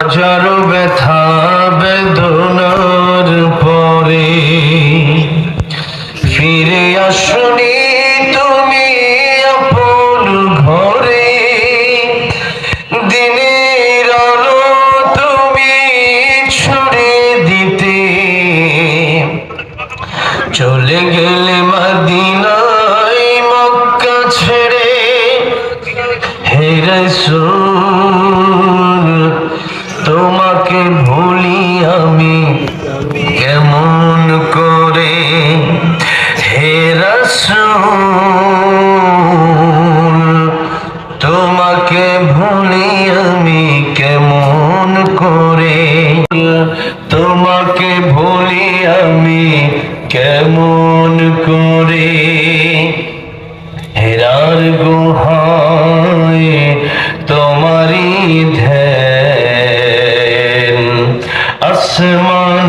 হাজারো ব্যথা বেদনার পরে ফিরে আসনি তুমি আপন ঘরে। দিনের আলো তুমি ছড়িয়ে দিতে চলে গেলে মদিনায় মক্কা ছেড়ে। হে রাসূল তোমাকে ভুলি আমি কেমন করে। হে রাসূল তোমাকে ভুলি আমি কেমন করে। তোমাকে ভুলি আমি কেমন করে। হেরার গুহায় তোমারি ধ্যান আসমান